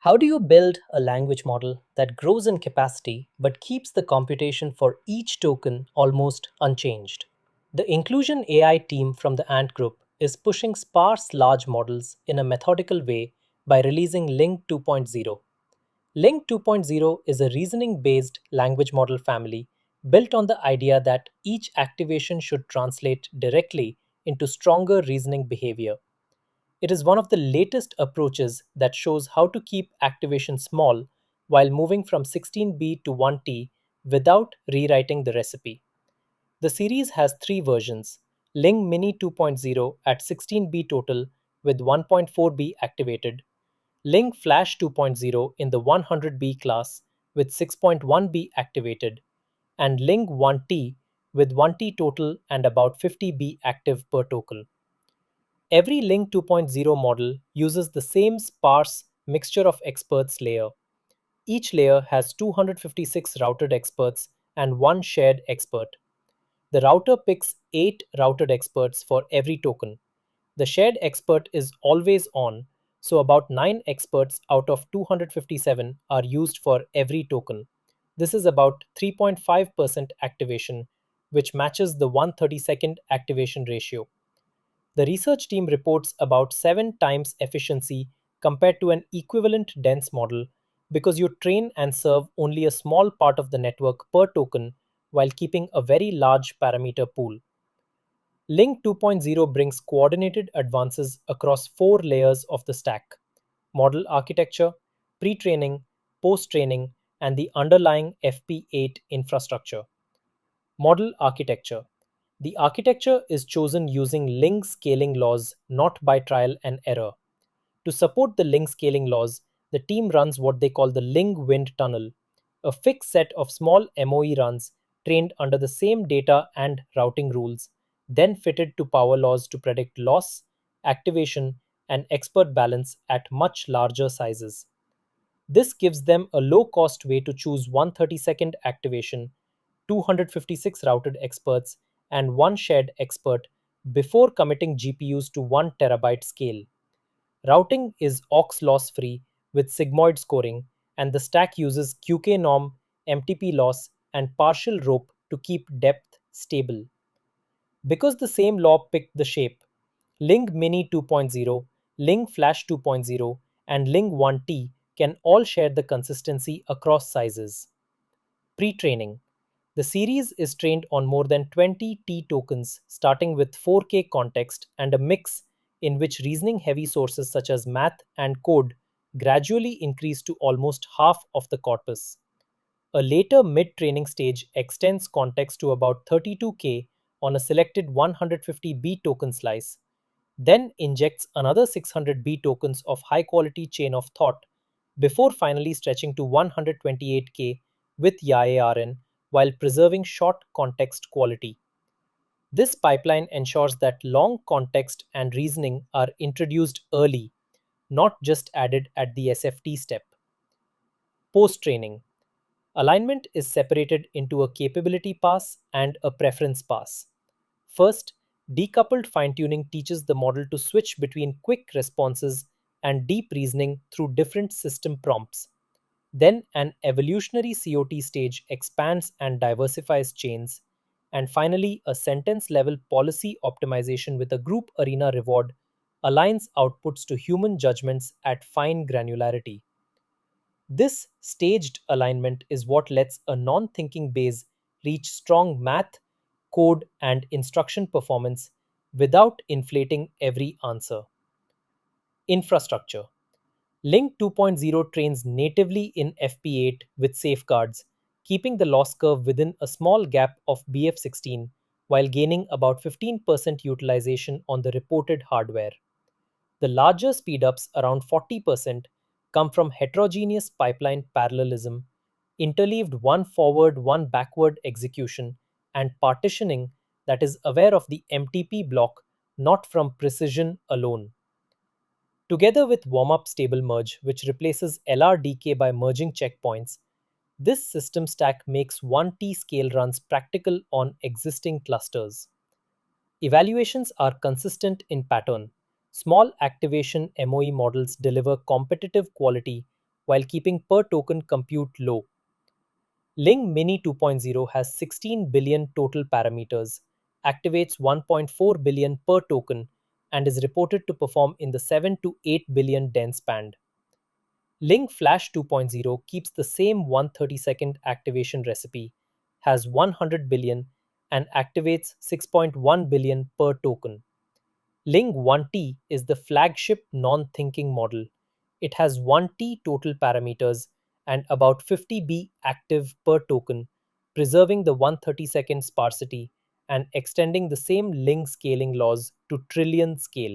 How do you build a language model that grows in capacity but keeps the computation for each token almost unchanged? The Inclusion AI team from the Ant Group is pushing sparse large models in a methodical way by releasing Ling 2.0. Ling 2.0 is a reasoning based language model family built on the idea that each activation should translate directly into stronger reasoning behavior. It is one of the latest approaches that shows how to keep activation small while moving from 16B to 1T without rewriting the recipe. The series has three versions: Ling Mini 2.0 at 16B total with 1.4B activated, Ling Flash 2.0 in the 100B class with 6.1B activated, and Ling 1T with 1T total and about 50B active per token. Every Ling 2.0 model uses the same sparse mixture of experts layer. Each layer has 256 routed experts and one shared expert. The router picks 8 routed experts for every token. The shared expert is always on, so about 9 experts out of 257 are used for every token. This is about 3.5% activation, which matches the 1/32nd activation ratio. The research team reports about 7 times efficiency compared to an equivalent dense model because you train and serve only a small part of the network per token while keeping a very large parameter pool. Ling 2.0 brings coordinated advances across 4 layers of the stack: model architecture, pre training, post training, and the underlying FP8 infrastructure. Model architecture. The architecture is chosen using Ling Scaling Laws, not by trial and error. To support the Ling Scaling Laws, the team runs what they call the Ling Wind Tunnel, a fixed set of small MoE runs trained under the same data and routing rules, then fitted to power laws to predict loss, activation, and expert balance at much larger sizes. This gives them a low-cost way to choose 1/32nd activation, 256 routed experts, and one shared expert before committing GPUs to 1 terabyte scale. Routing is aux loss free with sigmoid scoring, and the stack uses QK norm, MTP loss, and partial rope to keep depth stable. Because the same law picked the shape, Ling Mini 2.0, Ling Flash 2.0, and Ling 1T can all share the consistency across sizes. Pre-training. The series is trained on more than 20 T tokens, starting with 4K context and a mix in which reasoning-heavy sources such as math and code gradually increase to almost half of the corpus. A later mid-training stage extends context to about 32K on a selected 150B token slice, then injects another 600B tokens of high-quality chain of thought before finally stretching to 128K with YARN while preserving short context quality. This pipeline ensures that long context and reasoning are introduced early, not just added at the SFT step. Post-training. Alignment is separated into a capability pass and a preference pass. First, decoupled fine tuning teaches the model to switch between quick responses and deep reasoning through different system prompts. Then, an evolutionary COT stage expands and diversifies chains. And finally, a sentence level policy optimization with a group arena reward aligns outputs to human judgments at fine granularity. This staged alignment is what lets a non-thinking base reach strong math, code, and instruction performance without inflating every answer. Infrastructure. Ling 2.0 trains natively in FP8 with safeguards, keeping the loss curve within a small gap of BF16 while gaining about 15% utilization on the reported hardware. The larger speedups, around 40%, come from heterogeneous pipeline parallelism, interleaved one forward, one backward execution, and partitioning that is aware of the MTP block, not from precision alone. Together with warm-up stable merge, which replaces LRDK by merging checkpoints, this system stack makes 1T scale runs practical on existing clusters. Evaluations are consistent in pattern. Small activation MoE models deliver competitive quality, while keeping per token compute low. Ling Mini 2.0 has 16 billion total parameters, activates 1.4 billion per token, and is reported to perform in the 7 to 8 billion dense band. Ling Flash 2.0 keeps the same 132nd activation recipe, has 100 billion, and activates 6.1 billion per token. Ling 1T is the flagship non-thinking model. It has 1T total parameters and about 50B active per token, preserving the 132nd sparsity and extending the same Ling scaling laws to trillion scale.